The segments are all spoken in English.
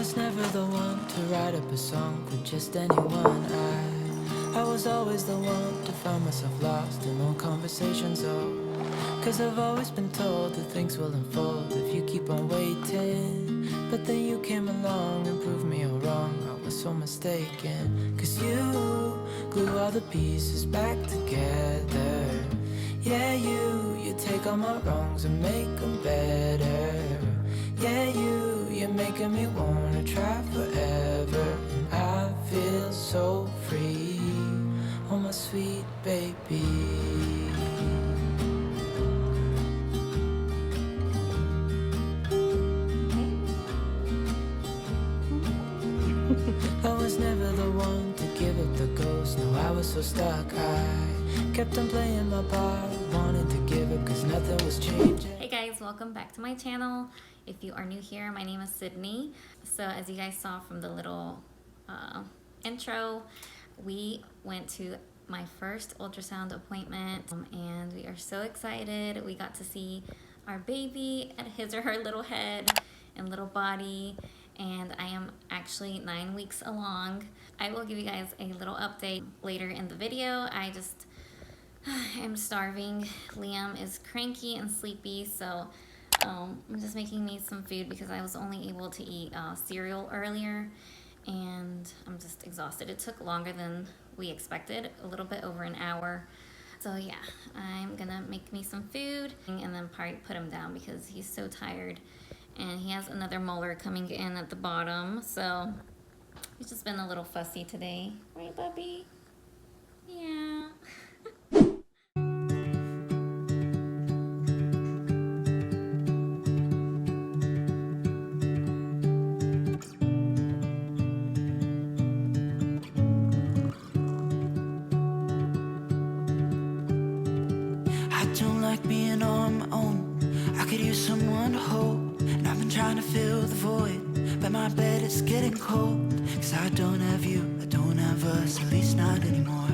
was never the one to write up a song for just anyone. I was always the one to find myself lost in all conversations. Oh, 'cause I've always been told that things will unfold if you keep on waiting. But then you came along and proved me all wrong. I was so mistaken. 'Cause you glue all the pieces back together. Yeah, you take all my wrongs and make them better. Yeah, you're making me wanna try forever. And I feel so free, oh my sweet baby. I was never the one to give up the ghost. No, I was so stuck. I kept on playing my part, wanted to give up 'cause nothing was changing. Hey guys, welcome back to my channel. If you are new here, my name is Sydney. So as you guys saw from the little intro, we went to my first ultrasound appointment and we are so excited. We got to see our baby at his or her little head and little body, and I am actually 9 weeks along. I will give you guys a little update later in the video. I'm starving. Liam is cranky and sleepy, so I'm just making me some food because I was only able to eat cereal earlier, and I'm just exhausted. It took longer than we expected, a little bit over an hour. So yeah, I'm gonna make me some food and then probably put him down because he's so tired, and he has another molar coming in at the bottom, so he's just been a little fussy today. Right, Bubby? Yeah. Don't like being on my own. I could use someone to hold, and I've been trying to fill the void, but my bed is getting cold. 'Cause I don't have you, I don't have us, at least not anymore.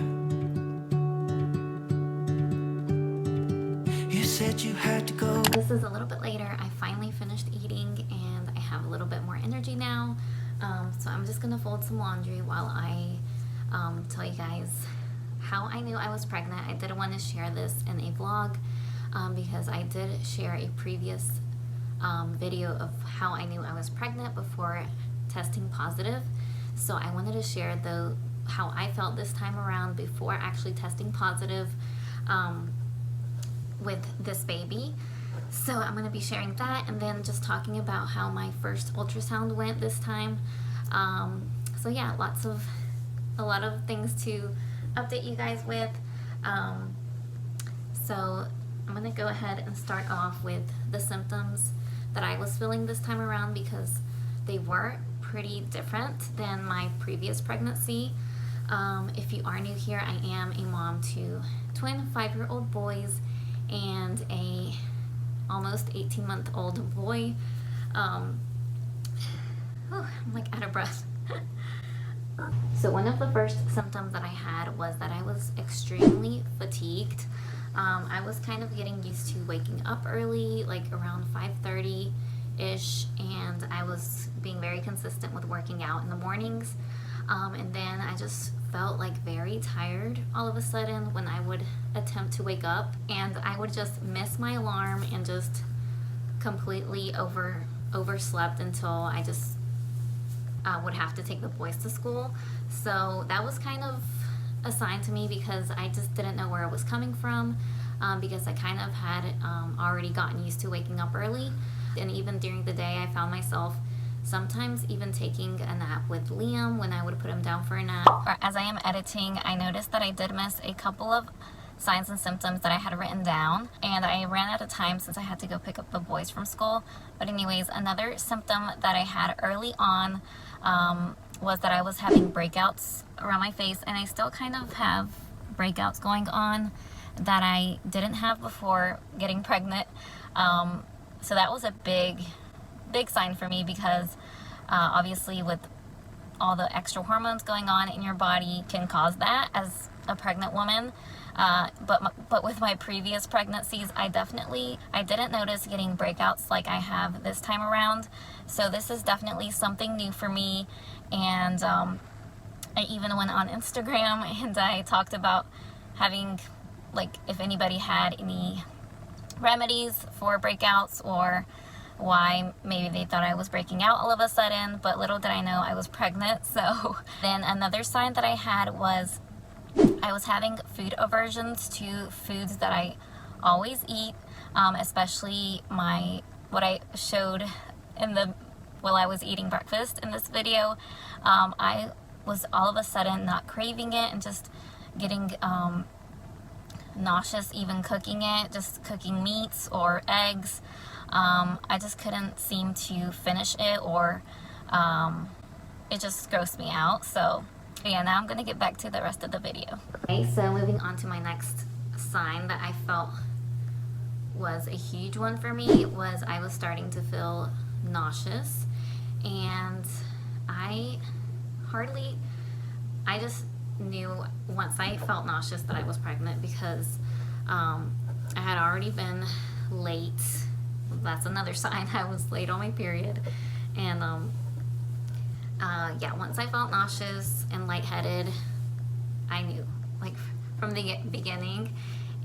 You said you had to go. This is a little bit later. I finally finished eating and I have a little bit more energy now. So I'm just gonna fold some laundry while I tell you guys how I knew I was pregnant. I did want to share this in a vlog because I did share a previous video of how I knew I was pregnant before testing positive. So I wanted to share how I felt this time around before actually testing positive with this baby. So I'm going to be sharing that, and then just talking about how my first ultrasound went this time. So yeah, a lot of things to update you guys with. So I'm gonna go ahead and start off with the symptoms that I was feeling this time around because they were pretty different than my previous pregnancy. If you are new here, I am a mom to twin 5-year-old boys and a almost 18-month-old boy. I'm like out of breath. So one of the first symptoms that I had was that I was extremely fatigued. I was kind of getting used to waking up early, like around 5:30-ish, and I was being very consistent with working out in the mornings. And then I just felt like very tired all of a sudden when I would attempt to wake up, and I would just miss my alarm and just completely overslept until I just would have to take the boys to school. So that was kind of a sign to me because I just didn't know where it was coming from, because I kind of had already gotten used to waking up early. And even during the day, I found myself sometimes even taking a nap with Liam when I would put him down for a nap. Or as I am editing, I noticed that I did miss a couple of signs and symptoms that I had written down, and I ran out of time since I had to go pick up the boys from school. But anyways, another symptom that I had early on was that I was having breakouts around my face, and I still kind of have breakouts going on that I didn't have before getting pregnant. So that was a big sign for me because obviously with all the extra hormones going on in your body can cause that as a pregnant woman. But with my previous pregnancies, I didn't notice getting breakouts like I have this time around. So this is definitely something new for me. And I even went on Instagram and I talked about having, like, if anybody had any remedies for breakouts or why maybe they thought I was breaking out all of a sudden, but little did I know I was pregnant. So then another sign that I had was I was having food aversions to foods that I always eat, especially what I showed while I was eating breakfast in this video. I was all of a sudden not craving it and just getting nauseous even cooking it, just cooking meats or eggs. I just couldn't seem to finish it, or it just grossed me out. So yeah, now I'm gonna get back to the rest of the video. Okay, so moving on to my next sign that I felt was a huge one for me was I was starting to feel nauseous, and I just knew once I felt nauseous that I was pregnant, because I had already been late. That's another sign I was late on my period. And yeah, once I felt nauseous and lightheaded, I knew, like, from the beginning.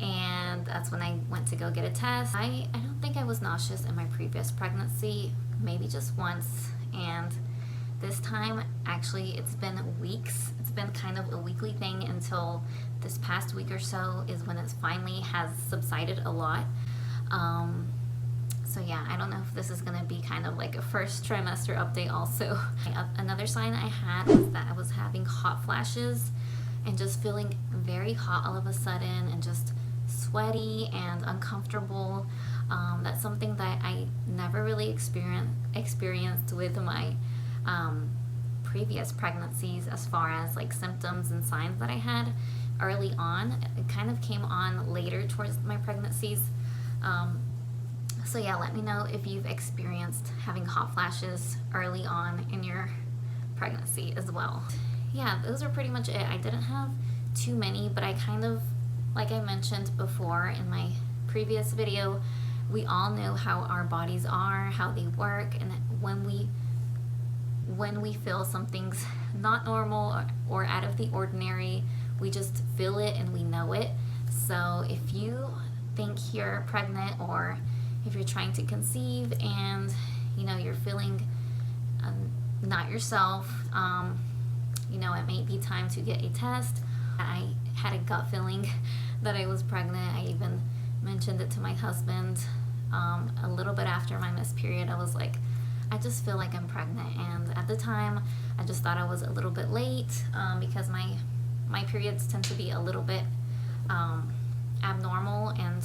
And that's when I went to go get a test. I don't think I was nauseous in my previous pregnancy, maybe just once. And this time, actually, it's been weeks. It's been kind of a weekly thing until this past week or so is when it finally has subsided a lot. So yeah, I don't know if this is gonna be kind of like a first trimester update also. Another sign I had was that I was having hot flashes and just feeling very hot all of a sudden and just sweaty and uncomfortable. That's something that I never really experienced with my previous pregnancies, as far as like symptoms and signs that I had early on. It kind of came on later towards my pregnancies. So yeah, let me know if you've experienced having hot flashes early on in your pregnancy as well. Yeah, those are pretty much it. I didn't have too many, but I kind of, like I mentioned before in my previous video, we all know how our bodies are, how they work, and when we feel something's not normal or out of the ordinary, we just feel it and we know it. So if you think you're pregnant, or if you're trying to conceive and you're feeling not yourself, it may be time to get a test. I had a gut feeling that I was pregnant. I even mentioned it to my husband a little bit after my missed period. I was like, I just feel like I'm pregnant. And at the time, I just thought I was a little bit late, because my periods tend to be a little bit abnormal and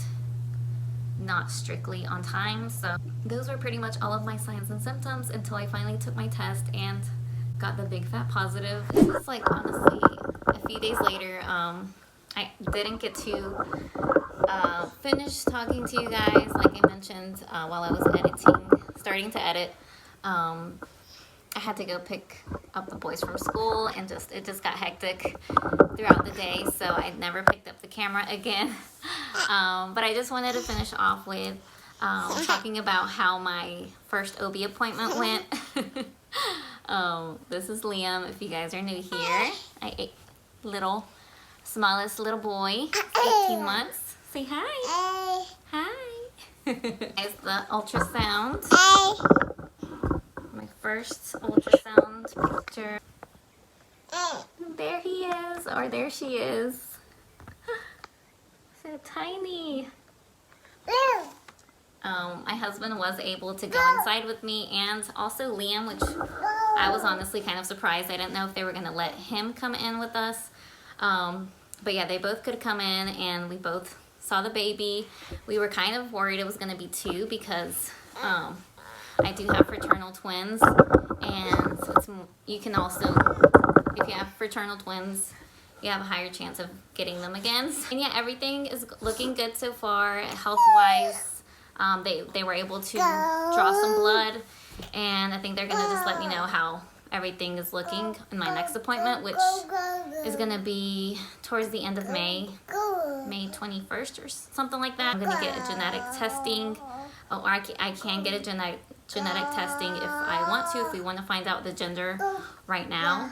not strictly on time. So those were pretty much all of my signs and symptoms until I finally took my test and got the big fat positive. It was like, honestly, a few days later. I didn't get to finish talking to you guys, like I mentioned, while I was starting to edit. I had to go pick up the boys from school, and it just got hectic throughout the day, so I never picked up the camera again. But I just wanted to finish off with talking about how my first OB appointment went. This is Liam, if you guys are new here. Smallest little boy, 18 months. Say hi. Hi. It's the ultrasound. My first ultrasound picture. There he is, or there she is. So tiny. My husband was able to go inside with me, and also Liam, which I was honestly kind of surprised. I didn't know if they were going to let him come in with us. But yeah, they both could come in, and we both saw the baby. We were kind of worried it was going to be two, because I do have fraternal twins, and you can also, if you have fraternal twins, you have a higher chance of getting them again. And yeah, everything is looking good so far, health-wise. They were able to draw some blood, and I think they're going to just let me know how everything is looking in my next appointment, which is gonna be towards the end of May 21st or something like that. I'm gonna get a genetic testing. Oh, I can get a genetic testing if I want to, if we want to find out the gender right now.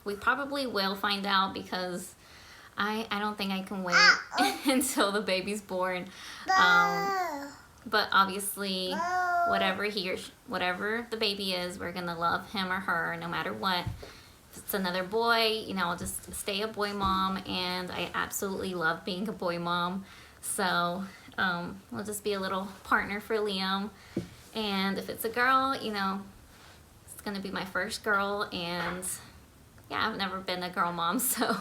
We probably will find out because I don't think I can wait until the baby's born. But obviously, whatever the baby is, we're gonna love him or her no matter what. If it's another boy, you know, I'll just stay a boy mom, and I absolutely love being a boy mom. So we'll just be a little partner for Liam. And if it's a girl, you know, it's gonna be my first girl, and yeah, I've never been a girl mom, so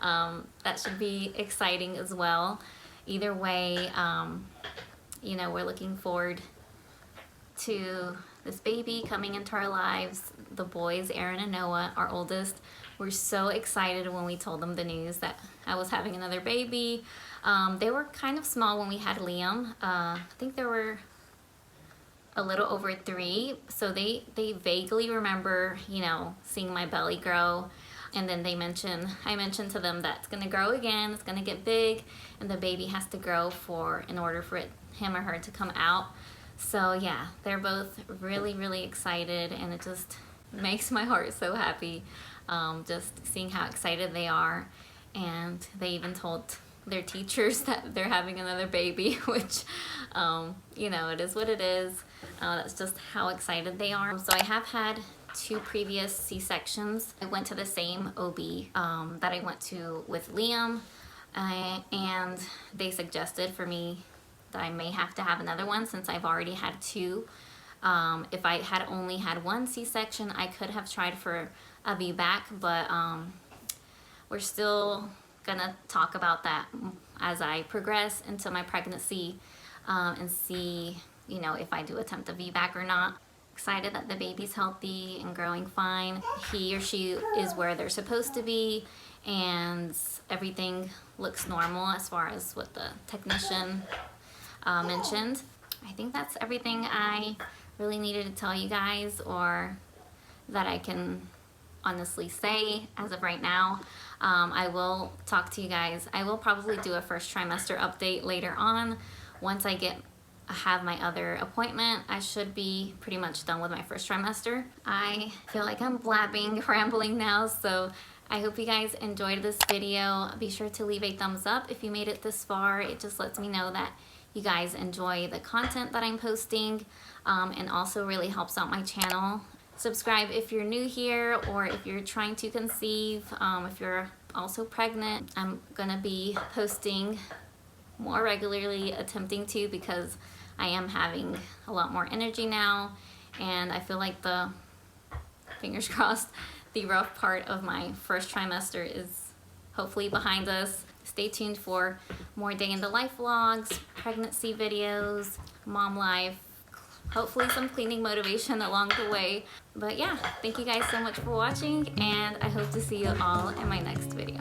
that should be exciting as well. Either way, you know, we're looking forward to this baby coming into our lives. The boys, Aaron and Noah, our oldest, were so excited when we told them the news that I was having another baby. They were kind of small when we had Liam. I think they were a little over 3, so they vaguely remember, you know, seeing my belly grow. And then I mentioned to them that it's gonna grow again, it's gonna get big, and the baby has to grow in order for him or her to come out. So yeah, they're both really, really excited, and it just makes my heart so happy, just seeing how excited they are. And they even told their teachers that they're having another baby, which, you know, it is what it is. That's just how excited they are. So I have had 2 previous C-sections. I went to the same OB that I went to with Liam, and they suggested for me that I may have to have another one since I've already had 2. If I had only had 1 C-section, I could have tried for a VBAC, but we're still gonna talk about that as I progress into my pregnancy, and see, you know, if I do attempt a VBAC or not. Excited that the baby's healthy and growing fine. He or she is where they're supposed to be, and everything looks normal as far as what the technician mentioned. I think that's everything I really needed to tell you guys, or that I can honestly say as of right now. I will talk to you guys. I will probably do a first trimester update later on. Once I have my other appointment, I should be pretty much done with my first trimester. I feel like I'm rambling now, so I hope you guys enjoyed this video. Be sure to leave a thumbs up if you made it this far. It just lets me know that you guys enjoy the content that I'm posting, and also really helps out my channel. Subscribe if you're new here, or if you're trying to conceive, if you're also pregnant. I'm gonna be posting more regularly, attempting to, because I am having a lot more energy now, and I feel like fingers crossed, the rough part of my first trimester is hopefully behind us. Stay tuned for more day in the life vlogs, pregnancy videos, mom life, hopefully some cleaning motivation along the way. But yeah, thank you guys so much for watching, and I hope to see you all in my next video.